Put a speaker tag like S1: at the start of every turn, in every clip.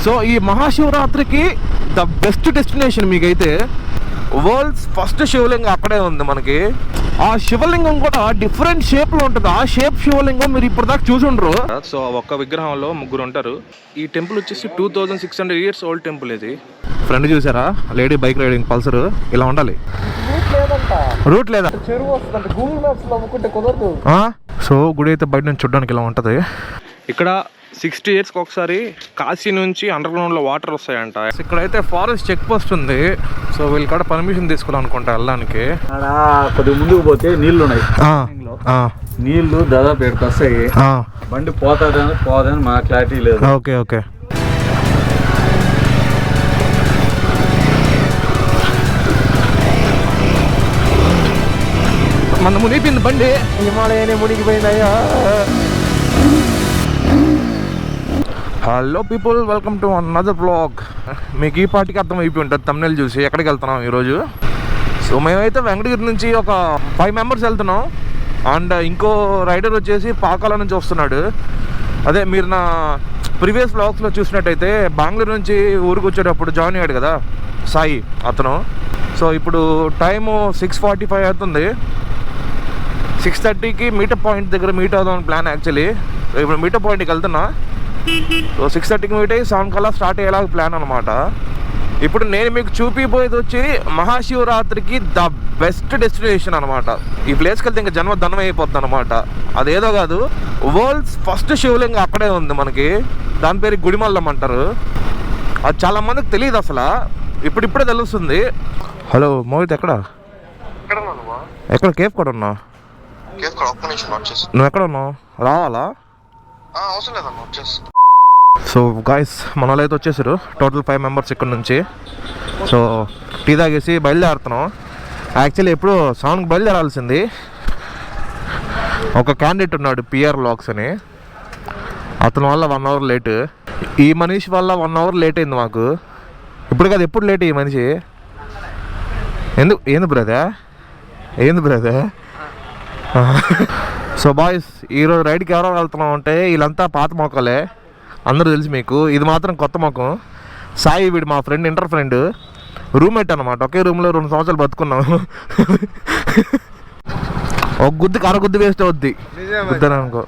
S1: So ఈ మహాశివరాత్రికి the best destination మీకైతే world's first శివలింగం అక్కడే ఉంది మనకి. ఆ శివలింగం కూడా డిఫరెంట్ షేప్ లో ఉంటుంది. ఆ షేప్ శివలింగం మీరు ఇప్పుడు దాకా చూసుండ్రు. సో ఒక్క విగ్రహంలో ముగ్గురు ఉంటారు. ఈ టెంపుల్ వచ్చేసి 2600 years ఓల్డ్ టెంపుల్. ఇది ఫ్రెండ్ చూసారా, లేడీ బైక్ రైడింగ్ పల్సర్. ఇలా ఉండాలి. రూట్ లేదా, సో గుడి అయితే బయట నుంచి చూడడానికి ఇలా ఉంటది. ఇక్కడ 60 years ఒకసారి కాశీ నుంచి అండర్ గ్రౌండ్ లో వాటర్ వస్తాయంట. ఇక్కడైతే ఫారెస్ట్ చెక్ పోస్ట్ ఉంది. సో వీళ్ళు కూడా పర్మిషన్ తీసుకోవాలనుకుంటా వెళ్ళడానికి.
S2: కొద్దిగా ముందుకు పోతే నీళ్లు ఉన్నాయి. నీళ్లు దాదాపు ఎక్కడికి వస్తాయి. బండి పోదని మా క్లారిటీ లేదు.
S1: Okay okay. మన మునిగిపోయింది బండి. హిమాలయనే మునిగిపోయిందయ్యా. Hello people, welcome to another blog. మీకు ఈ పార్టీకి అర్థం అయిపోయి ఉంటుంది తమ్నెల్ చూసి ఎక్కడికి వెళ్తున్నాం ఈరోజు. సో మేమైతే వెంకటగిరి నుంచి ఒక 5 members వెళ్తున్నాం. అండ్ ఇంకో రైడర్ వచ్చేసి పాకాల నుంచి వస్తున్నాడు. అదే మీరు నా ప్రీవియస్ బ్లాగ్స్లో చూసినట్టయితే బెంగళూరు నుంచి ఊరికి వచ్చేటప్పుడు జాయిన్ అయ్యాడు కదా సాయి అతను. సో ఇప్పుడు టైము 6:45 అవుతుంది. 6:30కి మీటప్ పాయింట్ దగ్గర మీట్ అవుదామని ప్లాన్ యాక్చువల్లీ. ఇప్పుడు మీటప్ పాయింట్కి వెళ్తున్నా. సో 6:30కి మీట్ అయ్యి 7 కల్లా స్టార్ట్ అయ్యేలా ప్లాన్ అనమాట. ఇప్పుడు నేను మీకు చూపిపోయేది వచ్చి మహాశివరాత్రికి ద బెస్ట్ డెస్టినేషన్ అనమాట. ఈ ప్లేస్కి వెళ్తే ఇంకా జన్మ ధనం అయిపోద్ది అనమాట. అదేదో కాదు, వరల్డ్స్ ఫస్ట్ శివలింగం అక్కడే ఉంది మనకి. దాని పేరు గుడిమల్లం అంటారు. అది చాలా మందికి తెలియదు అసలు, ఇప్పుడిప్పుడే తెలుస్తుంది. హలో మోహిత్, ఎక్కడ కేఫ్ కూడా ఉన్నావు? నువ్వు ఎక్కడ ఉన్నావు? రావాలా? సో గాయస్, మన వాళ్ళు అయితే వచ్చేసారు. టోటల్ 5 members ఇక్కడ నుంచి. సో టీ తాగేసి బయలుదేరుతున్నాం. యాక్చువల్లీ ఎప్పుడు 7కి బయలుదేరాల్సింది. ఒక క్యాండిడేట్ ఉన్నాడు PR Vlogs అని, అతని వల్ల 1 hour లేట్. ఈ మనిషి వల్ల 1 hour లేట్ అయింది మాకు. ఇప్పుడు కాదు, ఎప్పుడు లేట్ ఈ మనిషి. ఏంది బ్రదర్. సో బాయ్స్, ఈరోజు రైడ్కి ఎవరో వెళ్తున్నాం అంటే వీళ్ళంతా పాత మొక్కలే, అందరూ తెలుసు మీకు. ఇది మాత్రం కొత్త మొక్కం. సాయి, వీడు మా ఫ్రెండ్, ఇంటర్ ఫ్రెండ్, రూమ్మేట్ అనమాట. ఒకే రూమ్లో 2 సంవత్సరాలు బతుకున్నాం. ఒక గుద్దుకి అరగుద్దు వేస్ట్ అవుద్ది అనుకో.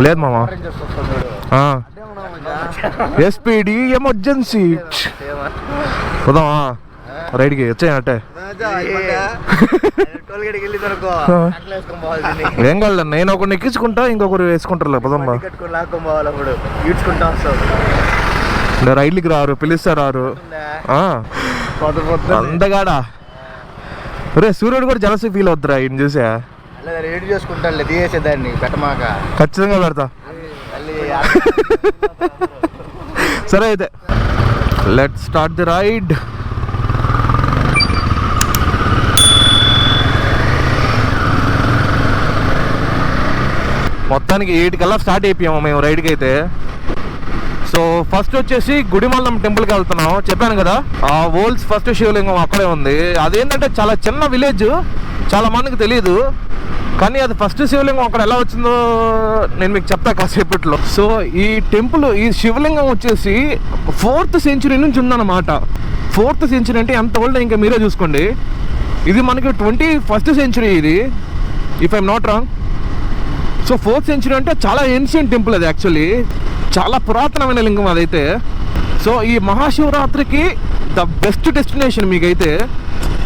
S1: లేదు మామ, SPD ఎమర్జెన్సీ. పోదామా రైడ్కి? వచ్చాయంటే ఏం కాదు, నేను ఒకరిని ఎక్కించుకుంటా, ఇంకొకరు వేసుకుంటారు. పదమ్మా, రైడ్లకి రారు, పిలుస్తారు. అందగాడా రే, సూర్యుడు కూడా జలసి ఫీల్ అవుతురా ఈయన చూసా. ఖచ్చితంగా పెడతా. సరే అయితే లెట్స్ స్టార్ట్ ది రైడ్. మొత్తానికి 8 కల్లా స్టార్ట్ అయిపోయాము మేము రైడ్కి అయితే. సో ఫస్ట్ వచ్చేసి గుడిమల్లం టెంపుల్కి వెళ్తున్నాం. చెప్పాను కదా, ఆ వరల్డ్స్ ఫస్ట్ శివలింగం అక్కడే ఉంది. అదేంటంటే చాలా చిన్న విలేజ్, చాలా మందికి తెలియదు. కానీ అది ఫస్ట్ శివలింగం అక్కడ ఎలా వచ్చిందో నేను మీకు చెప్తా కాసేపట్లో. సో ఈ టెంపుల్, ఈ శివలింగం వచ్చేసి 4th century నుంచి ఉందన్నమాట. 4th century అంటే ఎంత ఓల్డ్ ఇంకా మీరే చూసుకోండి. ఇది మనకి 21st century ఇది, if I'm not wrong. So 4th century అంటే చాలా ఏన్షియంట్ టెంపుల్ అది. యాక్చువల్లీ చాలా పురాతనమైన లింగం అదైతే. సో ఈ మహాశివరాత్రికి ద బెస్ట్ డెస్టినేషన్ మీకైతే.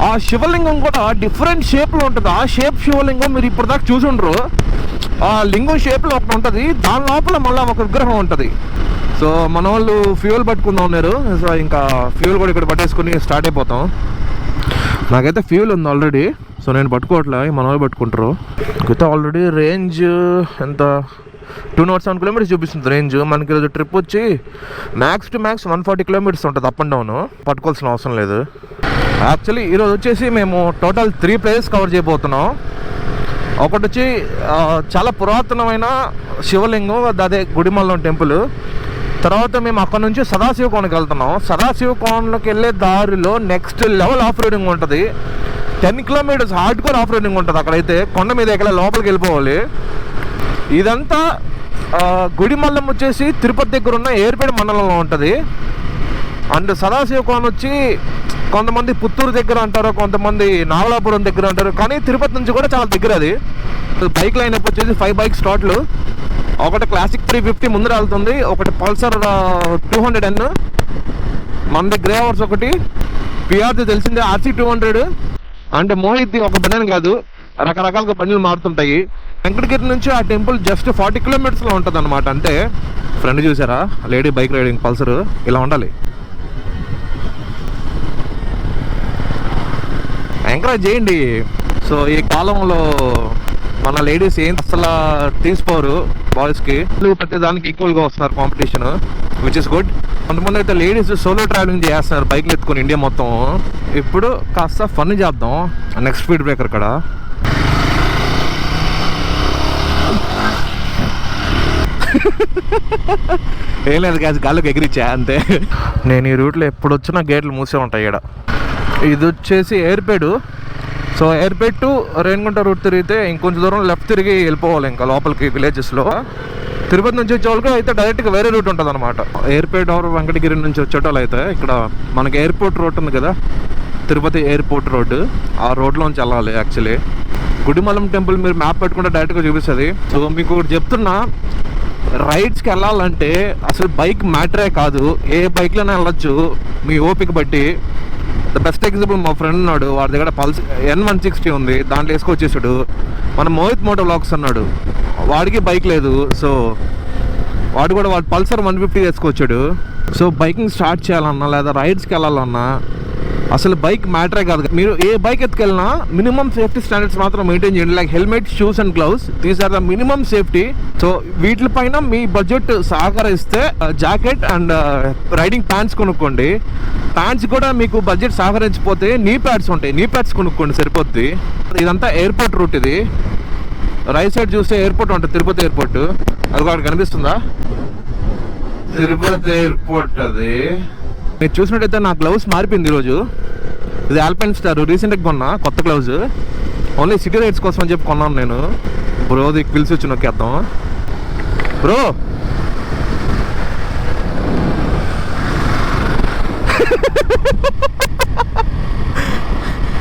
S1: ఆ శివలింగం కూడా డిఫరెంట్ షేప్లో ఉంటుంది. ఆ షేప్ శివలింగం మీరు ఇప్పుడు దాకా చూసుండ్రు. ఆ లింగం షేప్లో ఒకటి ఉంటుంది, దాని లోపల మళ్ళీ ఒక విగ్రహం ఉంటుంది. సో మన వాళ్ళు ఫ్యూయల్ పట్టుకుందాం ఉన్నారు. సో ఇంకా ఫ్యూయల్ కూడా ఇక్కడ పట్టేసుకుని స్టార్ట్ అయిపోతాం. నాకైతే ఫ్యూయల్ ఉంది ఆల్రెడీ, సో నేను పట్టుకోవట్లే, మన వాళ్ళు పట్టుకుంటారు. అయితే ఆల్రెడీ రేంజ్ ఎంత 207 kilometers చూపిస్తుంది రేంజ్. మనకి ఈరోజు ట్రిప్ వచ్చి మ్యాక్స్ టు మ్యాక్స్ 140 kilometers ఉంటుంది అప్ అండ్ డౌన్. పట్టుకోవాల్సిన అవసరం లేదు. యాక్చువల్లీ ఈరోజు వచ్చేసి మేము టోటల్ 3 places కవర్ చేయబోతున్నాం. ఒకటి వచ్చి చాలా పురాతనమైన శివలింగం, అదే గుడిమల్లం టెంపుల్. తర్వాత మేము అక్కడ నుంచి సదాశివ కోనకి వెళ్తున్నాం. సదాశివ కోనకి వెళ్ళే దారిలో నెక్స్ట్ లెవెల్ ఆఫ్ రోడింగ్ ఉంటుంది. 10 kilometers hard core off roading ఉంటుంది. అక్కడైతే కొండ మీద ఎక్కడ లోపలికి వెళ్ళిపోవాలి. ఇదంతా గుడిమల్లం వచ్చేసి తిరుపతి దగ్గర ఉన్న ఏర్పేట మండలంలో ఉంటుంది. అండ్ సదాశివకోన వచ్చి కొంతమంది పుత్తూరు దగ్గర అంటారు, కొంతమంది నాగలాపురం దగ్గర అంటారు, కానీ తిరుపతి నుంచి కూడా చాలా దగ్గర. అది బైక్ లైనప్ వచ్చేసి 5 బైక్ స్టార్ట్లు. ఒకటి క్లాసిక్ 350 ముందర వెళ్తుంది, ఒకటి పల్సర్ 200N, మనది గ్రేవర్స్ ఒకటి, పిఆర్ది తెలిసిందే RC 200, అంటే మోహిత్ ఒక బండి కాదు, రకరకాలుగా బండ్లు మారుతుంటాయి. వెంకటగిరి నుంచి ఆ టెంపుల్ జస్ట్ 40 కిలోమీటర్స్లో ఉంటుంది అనమాట. అంటే ఫ్రెండ్ చూసారా, లేడీ బైక్ రైడింగ్ పల్సర్ ఇలా ఉండాలి. ఎంకరేజ్ చేయండి. సో ఈ కాలంలో మన లేడీస్ ఏం అసలు తీసుకోరు, బాయ్స్కి ప్రతి దానికి ఈక్వల్గా వస్తున్నారు కాంపిటీషన్, విచ్ ఇస్ గుడ్. కొంతమంది అయితే లేడీస్ సోలో ట్రావెలింగ్ చేస్తున్నారు బైక్లు ఎత్తుకొని ఇండియా మొత్తం. ఇప్పుడు కాస్త ఫన్ చేద్దాం. నెక్స్ట్ స్పీడ్ బ్రేకర్ ఇక్కడ ఏం లేదు గ్యాస్, గాల్లోకి ఎగిరిచ్చా అంతే. నేను ఈ రూట్లో ఎప్పుడు వచ్చినా గేట్లు మూసే ఉంటాయి ఇక్కడ. ఇది వచ్చేసి ఎయిర్పేడు. So Yerpedu to Renigunta route తిరిగితే ఇంకొంచెం దూరం లెఫ్ట్ తిరిగి వెళ్ళిపోవాలి ఇంకా లోపలికి విలేజెస్లో. తిరుపతి నుంచి వచ్చేవాళ్ళకి అయితే డైరెక్ట్గా వేరే రూట్ ఉంటుంది అనమాట. ఎయిర్పేట్ ఆర్ వెంకటగిరి నుంచి వచ్చేటోళ్ళు అయితే ఇక్కడ మనకి ఎయిర్పోర్ట్ రోడ్ ఉంది కదా, తిరుపతి ఎయిర్పోర్ట్ రోడ్డు, ఆ రోడ్లోంచి వెళ్ళాలి. యాక్చువల్లీ గుడిమల్లం టెంపుల్ మీరు మ్యాప్ పెట్టుకుంటే డైరెక్ట్గా చూపిస్తుంది. సో మీకు ఒకటి చెప్తున్నా, రైడ్స్కి వెళ్ళాలంటే అసలు బైక్ మ్యాటరే కాదు, ఏ బైక్లోనే వెళ్ళొచ్చు మీ ఓపిక బట్టి. ద బెస్ట్ ఎగ్జాంపుల్ మా ఫ్రెండ్ ఉన్నాడు, వాడి దగ్గర పల్స్ N160 ఉంది, దాంట్లో వేసుకొచ్చేసాడు. మన మోహిత్ మోటో వ్లాగ్స్ అన్నాడు, వాడికి బైక్ లేదు. సో వాడు పల్సర్ 150 వేసుకొచ్చాడు. సో బైకింగ్ స్టార్ట్ చేయాలన్నా లేదా రైడ్స్కి వెళ్ళాలన్నా అసలు బైక్ మ్యాటరే కాదు. మీరు ఏ బైక్ ఎత్తుకెళ్ళినా మినిమం సేఫ్టీ స్టాండర్డ్స్ మాత్రం మెయింటైన్ చేయండి. Like helmet, shoes and gloves, these are the minimum safety. So వీటిపైన మీ బడ్జెట్ సహకరిస్తే జాకెట్ అండ్ రైడింగ్ ప్యాంట్స్ కొనుక్కోండి. ప్యాంట్స్ కూడా మీకు బడ్జెట్ సహకరించిపోతే నీ ప్యాడ్స్ ఉంటాయి, నీ ప్యాడ్స్ కొనుక్కోండి సరిపోద్ది. ఇదంతా ఎయిర్పోర్ట్ రూట్. ఇది రైట్ సైడ్ చూస్తే ఎయిర్పోర్ట్ ఉంటుంది, తిరుపతి ఎయిర్పోర్ట్. అది కూడా కనిపిస్తుందా, తిరుపతి ఎయిర్పోర్ట్. అది మీరు చూసినట్టయితే నా గ్లౌస్ మారిపోయింది ఈరోజు. ఇది ఆల్పైన్ స్టార్ రీసెంట్గా కొన్నా, కొత్త గ్లౌజ్. ఓన్లీ సిటీ రైడ్స్ కోసం అని చెప్పి కొన్నాను నేను. బ్రోది పిలిచి వచ్చి నొక్కేద్దాం. బ్రో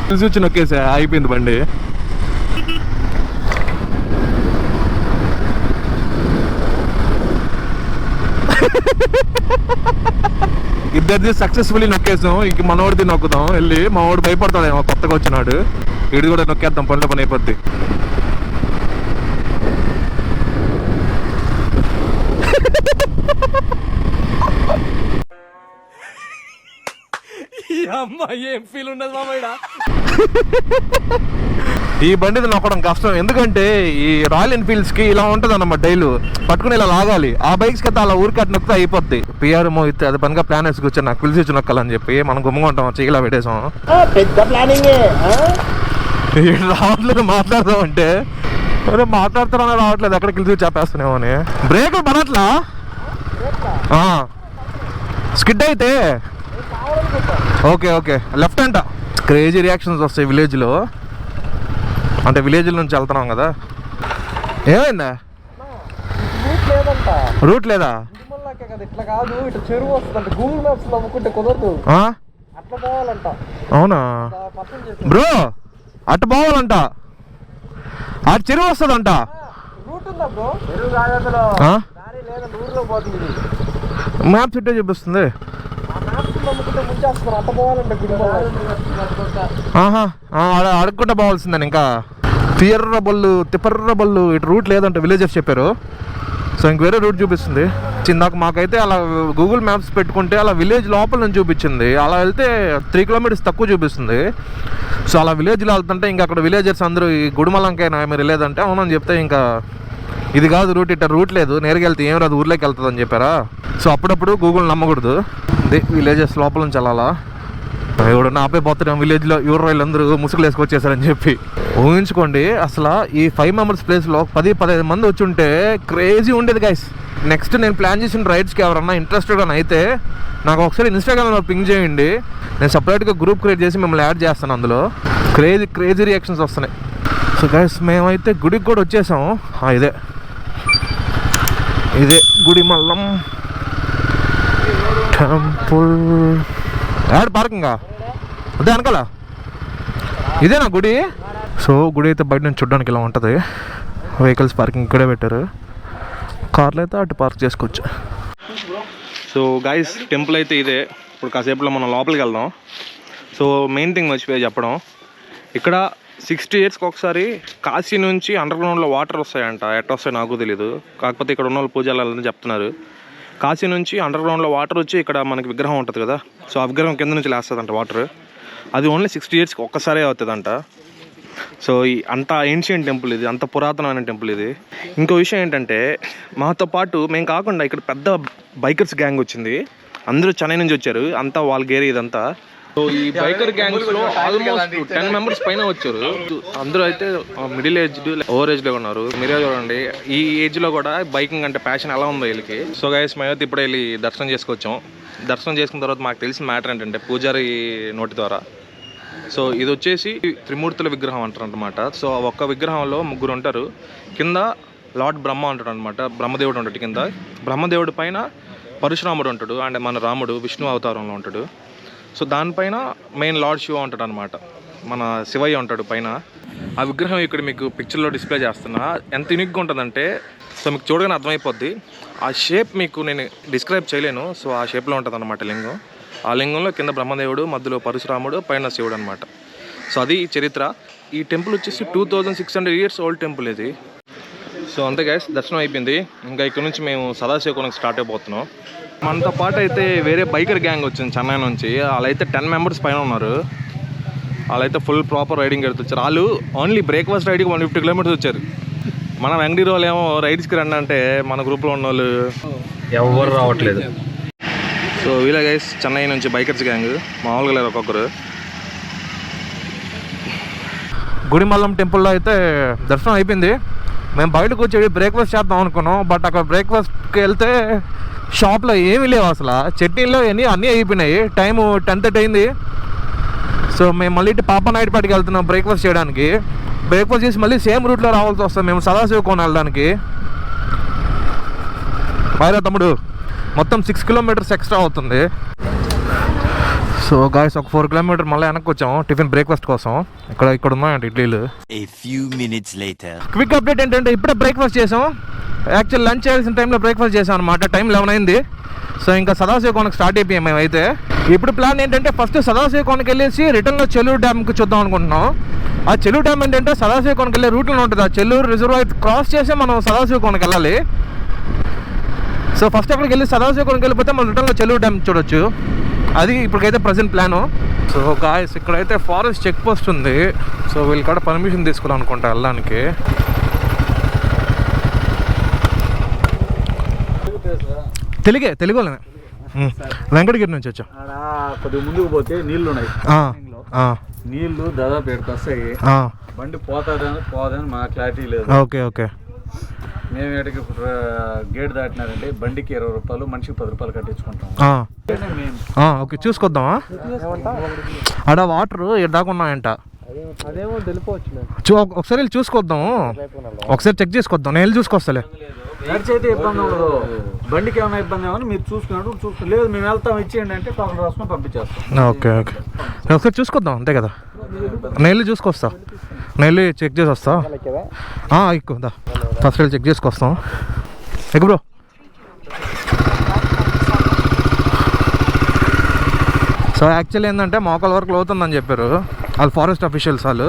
S1: పిలిచి వచ్చి నొక్కేసా, అయిపోయింది బండి. ఇద్దరిది సక్సెస్ఫుల్లీ నొక్కేసాం. ఇంక మనోడిది నొక్కుదాం వెళ్ళి. మా వాడు భయపడతాడేమో, కొత్తగా వచ్చినాడు. ఇది కూడా నొక్కేద్దాం, పనిలో పని అయిపోద్ది. ఏం ఫీల్ ఉండదు మామయ్య. ఈ బండిది నొక్కడం కష్టం, ఎందుకంటే ఈ రాయల్ ఎన్ఫీల్డ్స్కి ఇలా ఉంటుంది అన్నమాట. డైలు పట్టుకుని ఇలా లాగాలి. ఆ బైక్స్కి అయితే అలా ఊరికి అటు నొక్కితే అయిపోద్ది. పిఆర్ మోహిత్ అది పనిగా ప్లాన్ వేసుకు వచ్చాను, నాకు పిలిచి వచ్చి నొక్కాలని చెప్పి. మనం గుమ్మగా ఉంటాం, చీలా పెట్టేసాం. పెద్ద ప్లానింగ్ రావట్లేదు. మాట్లాడదాం అంటే మాట్లాడుతారని రావట్లేదు, ఎక్కడ పిలిచి చెప్పేస్తున్నామో అని. బ్రేక్ పడట్లా, స్కిడ్ అయితే ఓకే ఓకే లెఫ్ట్ అంట. క్రేజీ రియాక్షన్స్ వస్తాయి విలేజ్లో, అంటే విలేజ్ నుంచి వెళ్తున్నాం కదా. ఏమైందా, రూట్ లేదా? అవునా బ్రో, అటు పోవాలంట, అటు చెరువు వస్తుందంట. మ్యాప్ చుట్టే చూపిస్తుంది. అడుక్కుంటా పోవాల్సిందని. ఇంకా తిప్పర్ర బళ్ళు ఇటు రూట్ లేదంట, విలేజర్స్ చెప్పారు. సో ఇంక వేరే రూట్ చూపిస్తుంది. ఇందాక మాకైతే అలా గూగుల్ మ్యాప్స్ పెట్టుకుంటే అలా విలేజ్ లోపల నుంచి చూపించింది. అలా వెళ్తే 3 కిలోమీటర్స్ తక్కువ చూపిస్తుంది. సో అలా విలేజ్లో వెళ్తుంటే ఇంకా అక్కడ విలేజర్స్ అందరూ ఈ గుడిమలంకైనా మీరు వెళ్ళేదంటే అవునని చెప్తే, ఇంకా ఇది కాదు రూట్, ఇట్లా రూట్ లేదు, నేరుగా వెళ్తే ఏం రాదు, ఊర్లోకి వెళ్తుంది అని చెప్పారా. సో అప్పుడప్పుడు గూగుల్ నమ్మకూడదు. విలేజెస్ లోపల నుంచి వెళ్ళాలా. ఎవడు నాపై పోతున్నాం విలేజ్లో, ఎవరు వీళ్ళందరూ ముసుగులు వేసుకొచ్చేసారని చెప్పి. ఊహించుకోండి, అసలు ఈ 5 మెంబర్స్ ప్లేస్లో 10-15 మంది వచ్చి ఉంటే క్రేజీ ఉండేది గైస్. నెక్స్ట్ నేను ప్లాన్ చేసిన రైడ్స్కి ఎవరన్నా ఇంట్రెస్టెడ్ అని అయితే నాకు ఒకసారి ఇన్స్టాగ్రామ్లో పింగ్ చేయండి. నేను సపరేట్గా గ్రూప్ క్రియేట్ చేసి మిమ్మల్ని యాడ్ చేస్తాను. అందులో క్రేజీ రియాక్షన్స్ వస్తున్నాయి. సో గైస్ మేమైతే గుడికి కూడా వచ్చేసాము. ఇదే ఇదే గుడిమల్లం టెంపుల్. యాడ్ పార్కింగా అదే వెనకాల ఇదేనా గుడి? సో గుడి అయితే బయట నుంచి చూడడానికి ఇలా ఉంటుంది. వెహికల్స్ పార్కింగ్ ఇక్కడే పెట్టారు. కార్లు అయితే అటు పార్క్ చేసుకోవచ్చు. సో గైస్ టెంపుల్ అయితే ఇదే. ఇప్పుడు కాసేపులో మనం లోపలికి వెళ్దాం. సో మెయిన్ థింగ్ మర్చిపోయి చెప్పడం, ఇక్కడ 60 yearsకి ఒకసారి కాశీ నుంచి అండర్ గ్రౌండ్లో వాటర్ వస్తాయంట. ఎట్లా వస్తాయో నాకు తెలీదు, కాకపోతే ఇక్కడ ఉన్న వాళ్ళు పూజలు చెప్తున్నారు. కాశీ నుంచి అండర్ గ్రౌండ్లో వాటర్ వచ్చి ఇక్కడ మనకి విగ్రహం ఉంటుంది కదా, సో ఆ విగ్రహం కింద నుంచి లేస్తుందంట వాటర్. అది ఓన్లీ 60 yearsకి ఒక్కసారే అవుతుందంట. సో ఈ అంత ఏన్షియంట్ టెంపుల్ ఇది, అంత పురాతనమైన టెంపుల్ ఇది. ఇంకో విషయం ఏంటంటే, మాతో పాటు మేము కాకుండా ఇక్కడ పెద్ద బైకర్స్ గ్యాంగ్ వచ్చింది. అందరూ చెన్నై నుంచి వచ్చారు, అంతా వాళ్ళ గేరే ఇదంతా. సో ఈ బైకర్ గ్యాంగ్స్లో ఆల్మోస్ట్ 10 members పైన వచ్చారు. అందరూ అయితే మిడిల్ ఏజ్డ్, ఓవర్ ఏజ్లో ఉన్నారు. మీరే చూడండి, ఈ ఏజ్లో కూడా బైకింగ్ అంటే ప్యాషన్ ఎలా ఉందో వీళ్ళకి. సో గైస్ మేమైతే ఇప్పుడు వెళ్ళి దర్శనం చేసుకొచ్చాం. దర్శనం చేసుకున్న తర్వాత మాకు తెలిసిన మ్యాటర్ ఏంటంటే, పూజారి నోటి ద్వారా, సో ఇది వచ్చేసి త్రిమూర్తుల విగ్రహం అంటారు అనమాట. సో ఒక్క విగ్రహంలో 3 ఉంటారు. కింద లార్డ్ బ్రహ్మ ఉంటాడు అనమాట, బ్రహ్మదేవుడు ఉంటాడు కింద. బ్రహ్మదేవుడి పైన పరశురాముడు ఉంటాడు, అండ్ మన రాముడు విష్ణు అవతారంలో ఉంటాడు. సో దానిపైన మెయిన్ లార్డ్ శివ ఉంటాడు అనమాట, మన శివయ్య ఉంటాడు పైన. ఆ విగ్రహం ఇక్కడ మీకు పిక్చర్లో డిస్ప్లే చేస్తున్నా. ఎంత యూనిక్గా ఉంటుందంటే, సో మీకు చూడగానే అర్థమైపోద్ది. ఆ షేప్ మీకు నేను డిస్క్రైబ్ చేయలేను. సో ఆ షేప్లో ఉంటుంది అనమాట లింగం. ఆ లింగంలో కింద బ్రహ్మదేవుడు, మధ్యలో పరశురాముడు, పైన శివుడు అనమాట. సో అది చరిత్ర. ఈ టెంపుల్ వచ్చేసి 2600 years ఓల్డ్ టెంపుల్ ఇది. సో అంతే గైస్, దర్శనం అయిపోయింది. ఇంకా ఇక్కడ నుంచి మేము సదాశివకోనకి స్టార్ట్ అయిపోతున్నాం. మనతో పాటు అయితే వేరే బైకర్ గ్యాంగ్ వచ్చింది చెన్నై నుంచి. వాళ్ళైతే 10 members పైన ఉన్నారు. వాళ్ళైతే ఫుల్ ప్రాపర్ రైడింగ్ ఎడుతొచ్చారు. వాళ్ళు ఓన్లీ బ్రేక్ఫాస్ట్ రైడ్కి 150 kilometers వచ్చారు. మన వెంకటీ రోజులు ఏమో రైడ్స్కి రండి అంటే మన గ్రూప్లో ఉన్న వాళ్ళు ఎవరు రావట్లేదు. సో వీళ్ళ గైస్ చెన్నై నుంచి బైకర్స్ గ్యాంగ్, మామూలుగా లేరు ఒక్కొక్కరు. గుడిమల్లం టెంపుల్లో అయితే దర్శనం అయిపోయింది. మేము బయటకు వచ్చి బ్రేక్ఫాస్ట్ చేద్దాం అనుకున్నాం. బట్ అక్కడ బ్రేక్ఫాస్ట్కి వెళ్తే షాప్లో ఏమీ లేవు అసలు. చట్నీలో అన్నీ అయిపోయినాయి. టైము 10:30 అయింది. సో మేము మళ్ళీ పాపనాయుడుపేటకి వెళ్తున్నాం బ్రేక్ఫాస్ట్ చేయడానికి. బ్రేక్ఫాస్ట్ చేసి మళ్ళీ సేమ్ రూట్లో రావాల్సి వస్తుంది మేము సదాశివకోన వెళ్ళడానికి. బయట తమ్ముడు మొత్తం 6 kilometers ఎక్స్ట్రా అవుతుంది. సో గాయస్ ఒక 4 kilometers మళ్ళీ వెనక్కి వచ్చాము టిఫిన్ బ్రేక్ఫాస్ట్ కోసం. ఇక్కడ ఉన్నాయంట ఇడ్లీలు. క్విక్ అప్డేట్ ఏంటంటే, ఇప్పుడే బ్రేక్ఫాస్ట్ చేసాం. యాక్చువల్ లంచ్ చేయాల్సిన టైంలో బ్రేక్ఫాస్ట్ చేసాం అనమాట. టైం 11 అయింది. సో ఇంకా సదాశివకోనకి స్టార్ట్ అయిపోయాం మేమైతే. ఇప్పుడు ప్లాన్ ఏంటంటే, ఫస్ట్ సదాశివకోనకి వెళ్ళేసి రిటర్న్లో చెల్లూరు డ్యామ్కి చూద్దాం అనుకుంటున్నాం. ఆ చెల్లూరు డ్యామ్ ఏంటంటే సదాశివకోనకి వెళ్ళే రూట్లో ఉంటుంది. ఆ చెల్లూరు రిజర్వాయర్ క్రాస్ చేసి మనం సదాశివకోనకి వెళ్ళాలి. సో ఫస్ట్ అక్కడికి వెళ్ళి సదాశివకోనకి వెళ్ళిపోతే మనం రిటర్న్లో చెల్లూరు డ్యామ్ చూడొచ్చు. అది ఇప్పటికైతే ప్రజెంట్ ప్లాను. సో గాయస్ ఇక్కడైతే ఫారెస్ట్ చెక్ పోస్ట్ ఉంది. సో వీళ్ళు కూడా పర్మిషన్ తీసుకోవాలి అనుకుంటా వెళ్ళడానికి. తెలుగు వాళ్ళనే వెంకటగిరి నుంచి వచ్చాం.
S2: కొద్దిగా ముందుకు పోతే నీళ్లు ఉన్నాయి. నీళ్లు దాదాపు ఎక్కడికి వస్తాయి. బండి పోదని మా క్లారిటీ లేదు.
S1: ఓకే
S2: మేము ఎక్కడికి గేట్ దాటినారంటే బండికి 20 రూపాయలు, మనిషికి 10 రూపాయలు కట్టించుకుంటాం.
S1: ఓకే చూసుకొద్దామా. ఆడ వాటర్ దాకా ఉన్నాయంట. ఒకసారి వెళ్ళి చూసుకొద్దాము, ఒకసారి చెక్ చేసుకొద్దాం. నేను వెళ్ళి చూసుకొస్తాలే.
S2: నడిచైతే ఇబ్బంది ఉండదు, బండికి ఏమైనా ఇబ్బంది ఏమని మీరు చూసుకున్నట్టు లేదు. మేము వెళ్తాం, ఇచ్చేయండి అంటే పక్కన రాసుకొని పంపించేస్తాం.
S1: ఓకే ఒకసారి చూసుకొద్దాం అంతే కదా. నేను వెళ్ళి చూసుకొస్తా, నేను వెళ్ళి చెక్ చేసి వస్తా. ఎక్కుదా ఫస్ట్ వెళ్ళి చెక్ చేసుకొస్తాం. బ్రో సో యాక్చువల్లీ ఏంటంటే మోకాల వరకు లోతుందని చెప్పారు వాళ్ళు ఫారెస్ట్ అఫీషియల్స్ వాళ్ళు.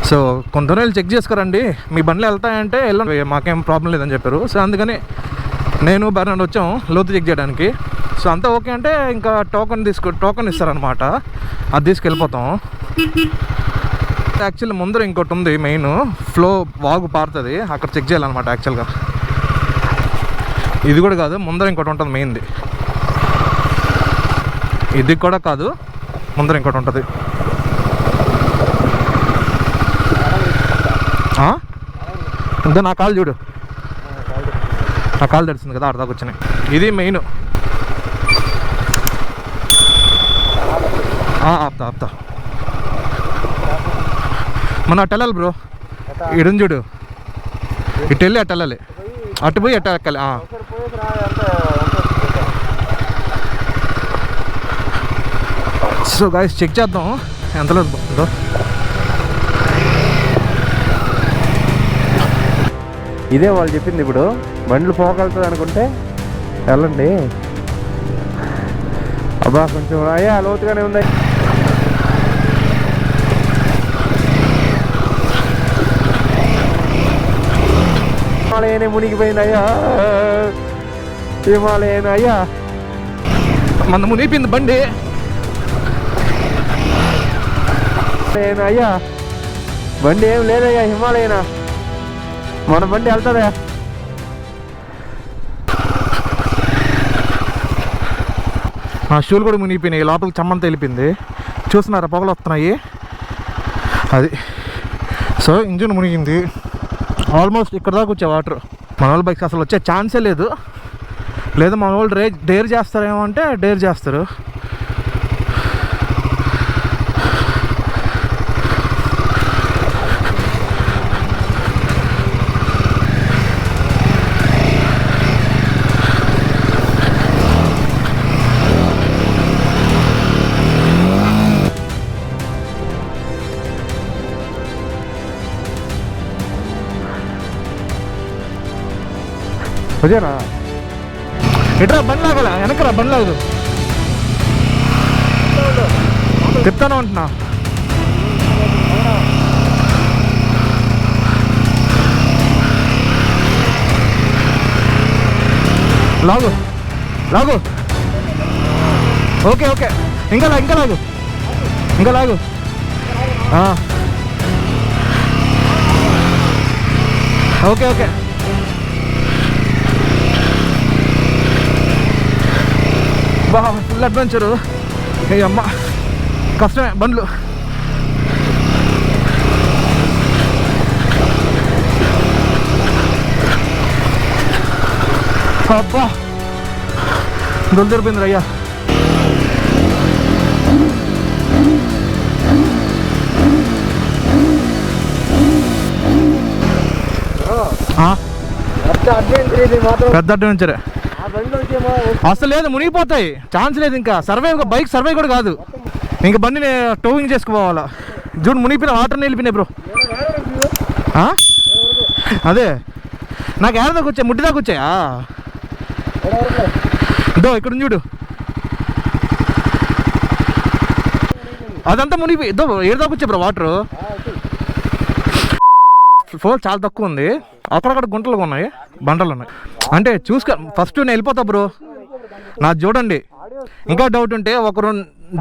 S1: సో కొంత రోజులు చెక్ చేసుకురండి, మీ బండ్లు వెళ్తాయంటే వెళ్ళండి, మాకేం ప్రాబ్లం లేదని చెప్పారు. సో అందుకని నేను బెర్నాడ్ వచ్చాం లోతు చెక్ చేయడానికి. సో అంతా ఓకే అంటే ఇంకా టోకెన్ ఇస్తారనమాట, అది తీసుకెళ్ళిపోతాం. యాక్చువల్లీ ముందర ఇంకోటి ఉంది, మెయిన్ ఫ్లో వాగు పారుతుంది, అక్కడ చెక్ చేయాలన్నమాట. యాక్చువల్గా ఇది కూడా కాదు, ముందర ఇంకోటి ఉంటుంది మెయిన్ది. ఇది కూడా కాదు, ముందర ఇంకోటి ఉంటుంది. ఇంకా నా కాలు చూడు, నా కాలు తెడుస్తుంది కదా, అర్థాకు వచ్చినాయి. ఇది మెయిన్. ఆపుతా మన అటు వెళ్ళాలి బ్రో, ఇడుని చూడు, ఇటు వెళ్ళి అటు వెళ్ళాలి. అటు పోయి ఎట్ట ఎక్కాలి. సో గాయస్ చెక్ చేద్దాం ఎంతలో ఉందో.
S3: ఇదే వాళ్ళు చెప్పింది. ఇప్పుడు బండ్లు పోగలుగుతుంది అనుకుంటే వెళ్ళండి. అబ్బా కొంచెం అయ్యా లోతుగానే ఉంది. హిమాలయనే మునిగిపోయింది అయ్యా, హిమాలయన్ అయ్యా.
S1: మన మునిగిపోయింది బండి
S3: అయ్యా. బండి ఏం లేదయ్యా, హిమాలయనా. మన బండి వెళ్తుందా?
S1: ఆ షూలు కూడా మునిగిపోయినాయి, లోపలికి చమ్మంతా వెళ్ళిపోయింది. చూస్తున్నారా పొగలు వస్తున్నాయి అది. సో ఇంజిన్ మునిగింది. ఆల్మోస్ట్ ఇక్కడ దాకా వచ్చే వాటర్. మన వాళ్ళ బైక్స్ అసలు వచ్చే ఛాన్సే లేదు. లేదా మన వాళ్ళు డేర్ చేస్తారేమో అంటే డేర్ చేస్తారు.
S3: అదేనా
S1: ఎట్రా బండి లాగల వెనకరా, బండి లాగదు. చెప్తాను అంటున్నా. లాగు లాగు. ఓకే ఓకే, ఇంకా లాగు, ఇంకా లాగు. Okay okay. బా ఫుల్ అడ్వెంచరు. ఏ అమ్మ కష్టమే బండ్లు. అబ్బా దొరికిపోయింది అయ్యా. పెద్ద అడ్వెంచరే అసలు లేదు, మునిగిపోతాయి ఛాన్స్ లేదు. ఇంకా సర్వే, బైక్ సర్వే కూడా కాదు. ఇంకా బండిని టోవింగ్ చేసుకుపోవాలా. జూన్ మునిగిపోయిన వాటర్ నిలిపినాయి బ్రో. అదే నాకు ఏడ దాకా వచ్చాయి, ముట్టి దాకా వచ్చాయా? దో ఇక్కడ చూడు, అదంతా మునిగిపోయి దో ఏడు దాకా వచ్చాయి బ్రో వాటరు. ఫ్లోర్ చాలా తక్కువ ఉంది. అక్కడక్కడ గుంటలు ఉన్నాయి, బండలు ఉన్నాయి. అంటే చూసుకో ఫస్ట్ నేను వెళ్ళిపోతా బ్రో. నాకు చూడండి, ఇంకా డౌట్ ఉంటే ఒకరు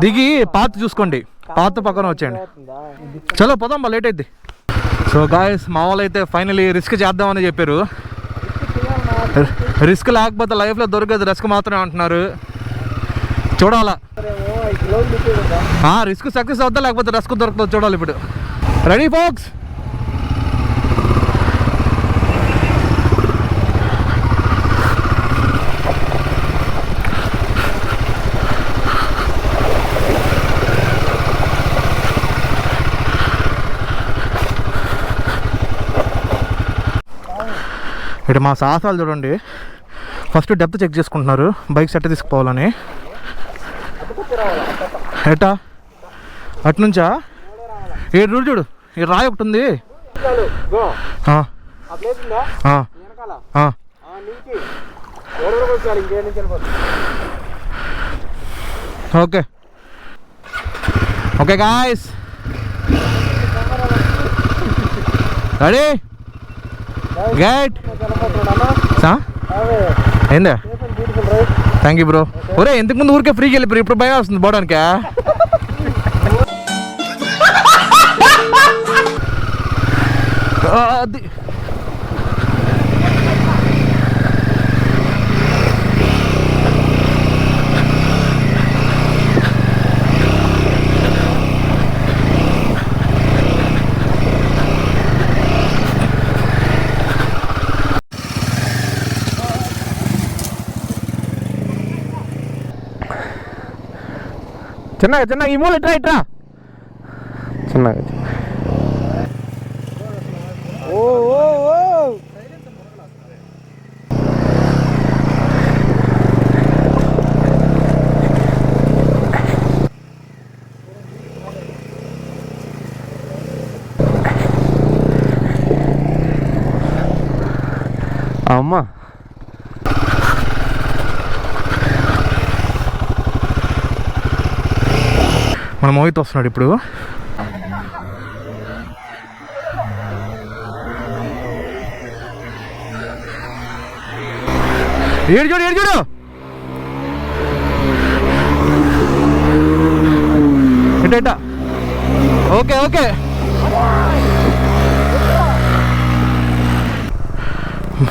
S1: దిగి పాత చూసుకోండి, పాత పక్కన వచ్చేయండి. చలో పోదాం, లేట్ అయింది. సో గాయస్ మా వాళ్ళు అయితే ఫైనలీ రిస్క్ చేద్దామని చెప్పారు. రిస్క్ లేకపోతే లైఫ్లో దొరకదు, రిస్క్ మాత్రమే అంటున్నారు. చూడాలా రిస్క్ సక్సెస్ అవుతా లేకపోతే రిస్క్ దొరుకుతుందో చూడాలి. ఇప్పుడు రెడీ ఫోక్స్. ఇటు మా సాహసాలు చూడండి. ఫస్ట్ డెప్త్ చెక్ చేసుకుంటున్నారు బైక్ సెట్ తీసుకుపోవాలని. ఎట్టా అటునుంచా? ఏడు రూల్ చూడు, ఈ రాయి ఒకటి ఉంది. Okay okay guys, ready get. ఏందా? Thank you bro. ఒరే ఇంతకుముందు ఊరికే ఫ్రీకి వెళ్ళిపోయి ఇప్పుడు భయం వస్తుంది పోవడానికా? అది చిన్నగా చిన్నగా ఈ మూల ఇట్రా ఇట్రా చిన్నగా.
S3: అమ్మ
S1: మన మోహిత్ వస్తున్నాడు ఇప్పుడు. ఏడు చూడు ఎట ఓకే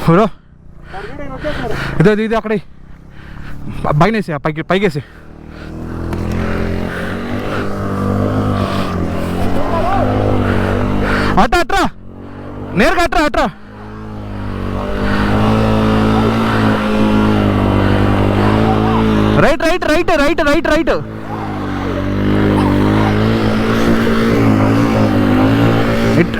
S1: బ్రో ఇది అక్కడ పైనేసి పైకేసి అట్రా నేరుగా అట్రా రైట్ ఇట్ట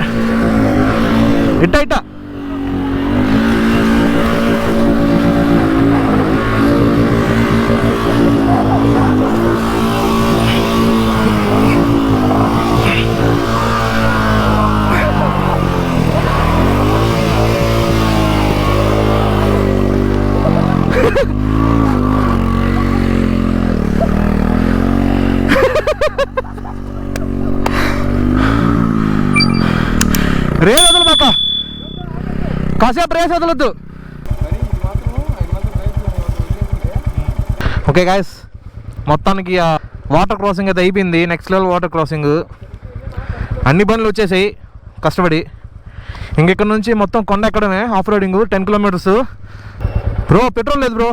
S1: రేస్ వదలు మాక కాసేపు రేస్ వదలొద్దు. ఓకే గాయస్, మొత్తానికి ఆ వాటర్ క్రాసింగ్ అయితే అయిపోయింది. Next level water crossing. అన్ని బండ్లు వచ్చేసాయి కష్టపడి. ఇంకెక్కడి నుంచి మొత్తం కొండ ఎక్కడమే off roading 10 kilometres. Bro petrol లేదు బ్రో.